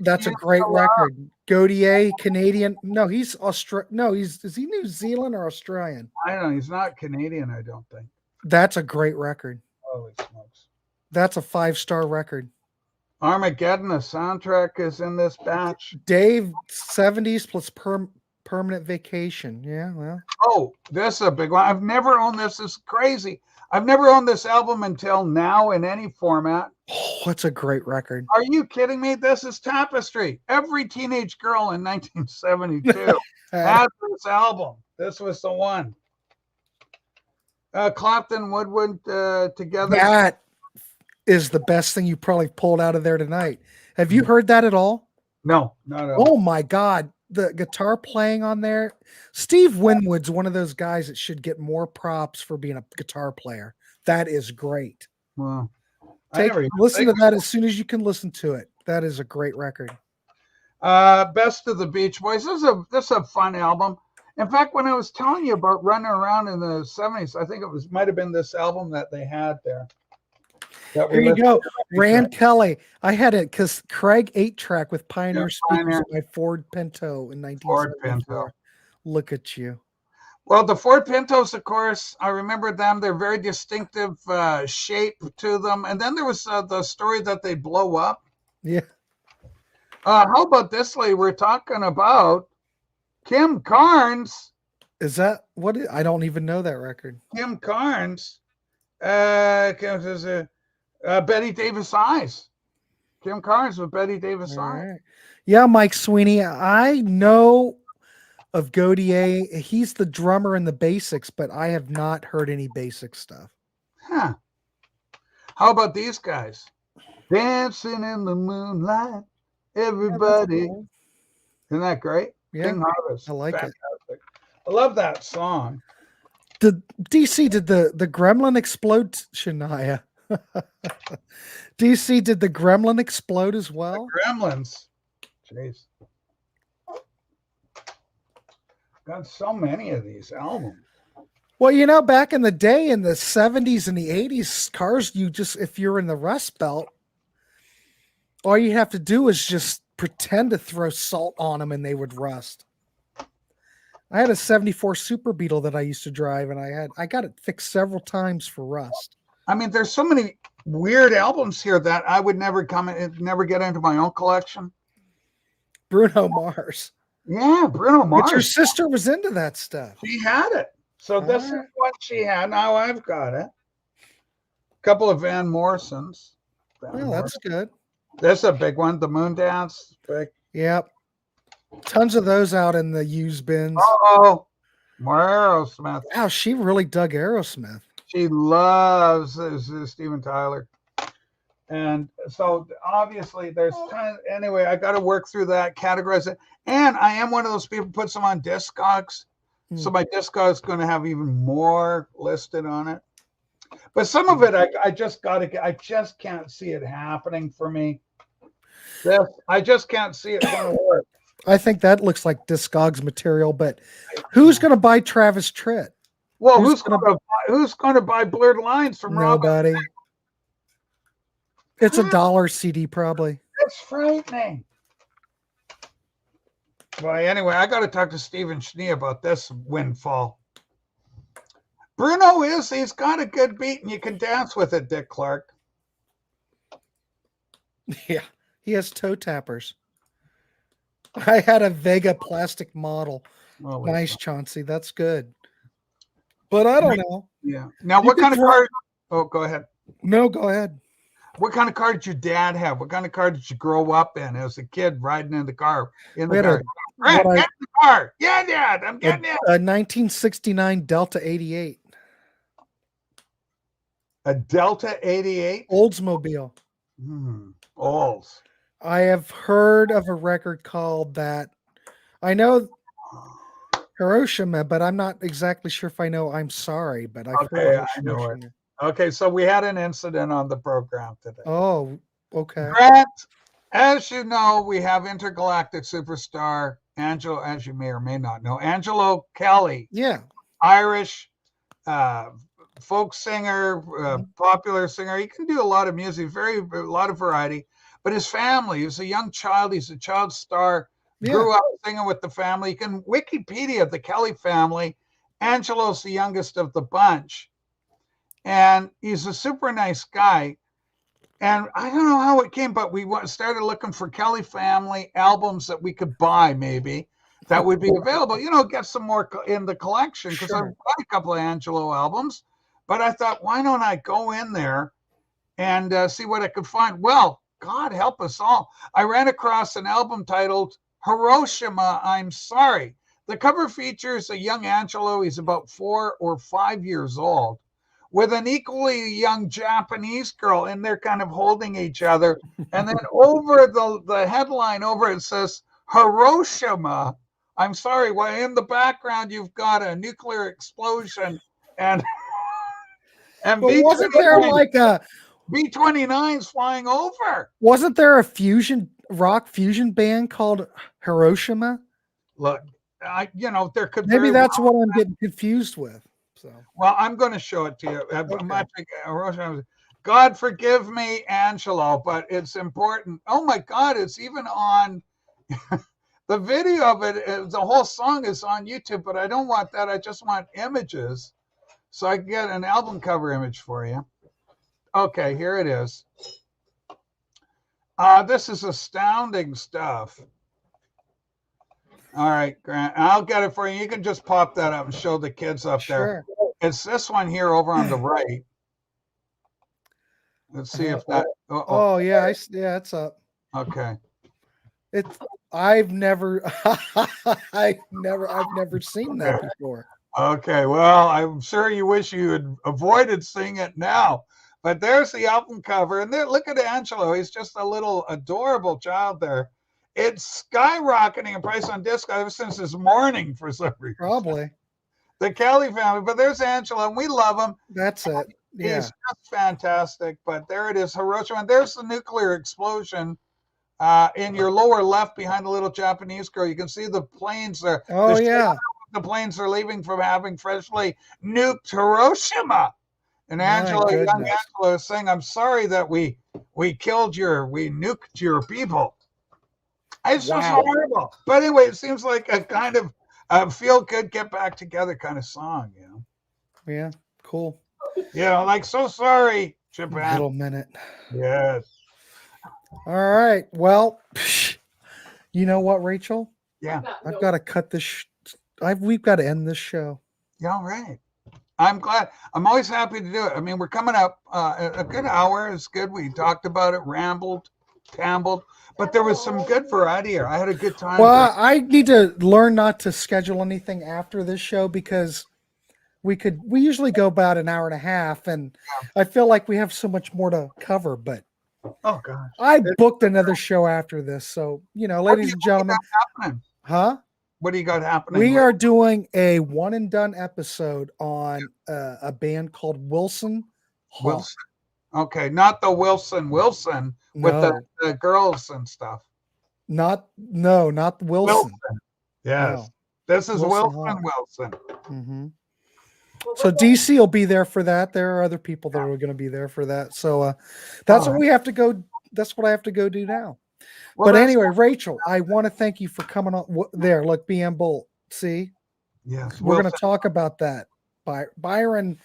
that's a great record. Gautier, Canadian. No, he's Australian. No, is he New Zealand or Australian? I don't know. He's not Canadian, I don't think. That's a great record. Holy smokes. That's a 5-star record. Armageddon, the soundtrack is in this batch. Dave, 70s plus Permanent Vacation. Yeah, well. Oh, this is a big one. I've never owned this. This is crazy. I've never owned this album until now in any format. Oh, that's a great record. Are you kidding me? This is Tapestry. Every teenage girl in 1972 had this album. This was the one. Clapton, Woodward together. That is the best thing you probably pulled out of there tonight. Have you heard that at all? No, not at all. Oh my God. The guitar playing on there. Steve Winwood's one of those guys that should get more props for being a guitar player. That is great. Well, Listen to that as soon as you can listen to it. That is a great record. Best of the Beach Boys. This is a fun album. In fact, when I was telling you about running around in the 70s, I think it might have been this album that they had there. There you go. Rand Kelly. I had it because Craig 8-track with Pioneer speakers in my Ford Pinto in 1974. Look at you. Well, the Ford Pintos, of course, I remember them. They're very distinctive shape to them. And then there was the story that they blow up. Yeah. How about this lady? We're talking about Kim Carnes. Is that what? I don't even know that record. Kim Carnes. Betty Davis Eyes. Kim Carnes with Betty Davis Eyes. Right. Yeah, Mike Sweeney. I know of Gaudier. He's the drummer in the Basics, but I have not heard any Basic stuff. Huh. How about these guys? Dancing in the moonlight, everybody. Yeah, cool. Isn't that great? Yeah, King Harvest. I like Fantastic. It. I love that song. Did the Gremlin explode, Shania? DC, did the Gremlin explode as well? The Gremlins. Jeez. Got so many of these albums. Well, back in the day, in the 70s and the 80s, cars, if you're in the Rust Belt, all you have to do is just pretend to throw salt on them and they would rust. I had a 74 Super Beetle that I used to drive, and I got it fixed several times for rust. I mean, there's so many weird albums here that I would never get into my own collection. Bruno Mars. Yeah, Bruno Mars. But your sister was into that stuff. She had it. So this is what she had. Now I've got it. A couple of Van Morrisons. That's good. This is a big one. The Moon Dance. Big. Yep. Tons of those out in the used bins. Oh, more Aerosmith. Wow, she really dug Aerosmith. She loves Steven Tyler. And so obviously there's tons. Anyway, I got to work through that, categorize it. And I am one of those people who puts them on Discogs. So my Discog is going to have even more listed on it. But some of it, I just can't see it happening for me. I just can't see it going to work. I think that looks like Discogs material, but who's going to buy Travis Tritt? Well, who's going to buy Blurred Lines from nobody? Robin? It's $1 CD probably. That's frightening. Well, anyway, I got to talk to Stephen Schnee about this windfall. Bruno he's got a good beat and you can dance with it, Dick Clark. Yeah, he has toe tappers. I had a Vega plastic model. Oh, nice, Chauncey. That's good. But I don't know. Yeah. Now, what kind of car? Oh, go ahead. No, go ahead. What kind of car did your dad have? What kind of car did you grow up in as a kid riding in the car? Get in the car. Yeah, Dad. I'm getting it. A 1969 Delta 88. A Delta 88? Oldsmobile. Olds. I have heard of a record called that. I know Hiroshima, but I'm not exactly sure if I know I'm Sorry, but I've heard of I know it. Okay, so we had an incident on the program today. Oh, okay. Grant, as you know, we have intergalactic superstar Angelo, as you may or may not know, Angelo Kelly. Yeah. Irish folk singer, popular singer. He can do a lot of music, a lot of variety. But his family, he was a young child. He's a child star. Yeah. Grew up singing with the family. You can Wikipedia the Kelly family. Angelo's the youngest of the bunch. And he's a super nice guy. And I don't know how it came, but we started looking for Kelly family albums that we could buy maybe. that would be available. Get some more in the collection because Sure. I've got a couple of Angelo albums. But I thought, why don't I go in there and see what I could find? Well, God help us all. I ran across an album titled Hiroshima, I'm Sorry. The cover features a young Angelo. He's about 4 or 5 years old, with an equally young Japanese girl, and they're kind of holding each other. And then over the headline over it says, Hiroshima, I'm sorry. Well, in the background, you've got a nuclear explosion and But wasn't there like a B-29s flying over? Wasn't there a rock fusion band called Hiroshima? Look, there could Maybe that's what I'm getting confused with. So, well, I'm going to show it to you. Okay. God forgive me, Angelo, but it's important. Oh my God, it's even on the video of it. The whole song is on YouTube, but I don't want that. I just want images, so I can get an album cover image for you. Okay, here it is. This is astounding stuff. All right, Grant, I'll get it for you. You can just pop that up and show the kids up there. It's this one here over on the right. Let's see if that. Oh yeah, it's up. Okay. I've never seen that before. Okay, well, I'm sure you wish you had avoided seeing it now. But there's the album cover, and there, look at Angelo. He's just a little adorable child there. It's skyrocketing in price on disc ever since this morning for some reason. Probably. The Kelly family, but there's Angelo, and we love him. That's it. Yeah. He's just fantastic. But there it is, Hiroshima. And there's the nuclear explosion in your lower left behind the little Japanese girl. You can see the planes there. Oh, yeah. The planes are leaving from having freshly nuked Hiroshima. And Angelo, young Angelo, is saying, I'm sorry that we nuked your people. It's just horrible. But anyway, it seems like a kind of feel good, get back together kind of song, Yeah, cool. Like so sorry, Japan. Little minute. Yes. All right. Well, you know what, Rachel? Yeah. I've got to cut this. We've got to end this show. Yeah, all right. I'm glad. I'm always happy to do it. I mean, we're coming up a good hour. It's good. We talked about it, rambled, tambled, but there was some good variety here. I had a good time. Well, I need to learn not to schedule anything after this show because we usually go about an hour and a half, and I feel like we have so much more to cover, but oh gosh, I booked another show after this. So, ladies and gentlemen, huh? What do you got happening? We are doing a one and done episode on a band called Wilson. Wilson. Okay, not the Wilson with the girls and stuff. Not Wilson. Yes. No. This is Wilson. Mm-hmm. So DC will be there for that. There are other people that are going to be there for that. So that's what we have to go. That's what I have to go do now. Well, but anyway, Rachel, I want to thank you for coming on there. Look, BM Bolt. See? Yes. We're going to talk about that. Byron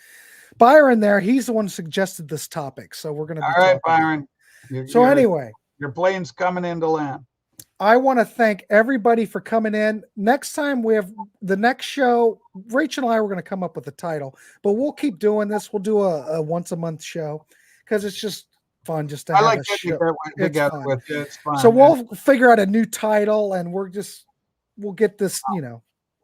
there, he's the one who suggested this topic. So we're going to be all right, Byron. Anyway, your plane's coming into land. I want to thank everybody for coming in. Next time we have the next show, Rachel and I were going to come up with a title, but we'll keep doing this. We'll do a once a month show because it's just fun just to have a show. Together with you. It's fun. So we'll figure out a new title and we'll get this, okay,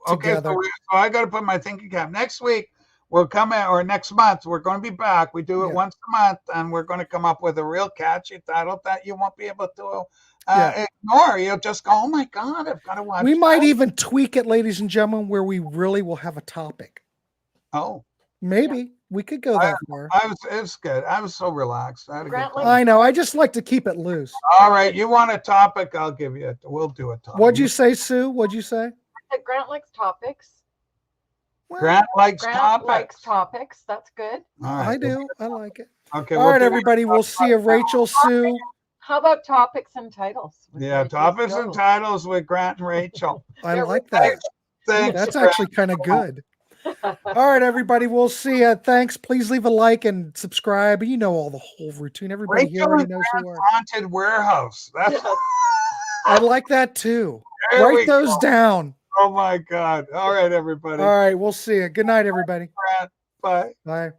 together. So I got to put my thinking cap. Next week we'll come out, or next month we're going to be back. We do it once a month, and we're going to come up with a real catchy title that you won't be able to ignore. You'll just go, oh my God, I've got to watch. We might even tweak it, ladies and gentlemen, where we really will have a topic. Oh, maybe we could go that far. It's good. I was so relaxed. I know. I just like to keep it loose. All right, you want a topic? I'll give you it. We'll do a topic. What'd you say, Sue? What'd you say? Grant likes topics. Well, Grant likes topics. That's good. Right. I do. I like it. Okay. All right, everybody. We'll see you, Rachel, Sue. How about topics and titles? Yeah, topics and titles with Grant and Rachel. I like that. Thanks, that's actually kind of good. All right, everybody. We'll see you. Thanks. Please leave a like and subscribe. You know all the whole routine. Everybody here already knows who are. Haunted Warehouse. That's I like that too. Write those down. Oh my God. All right, everybody. All right, we'll see you. Good night, everybody. Bye. Bye.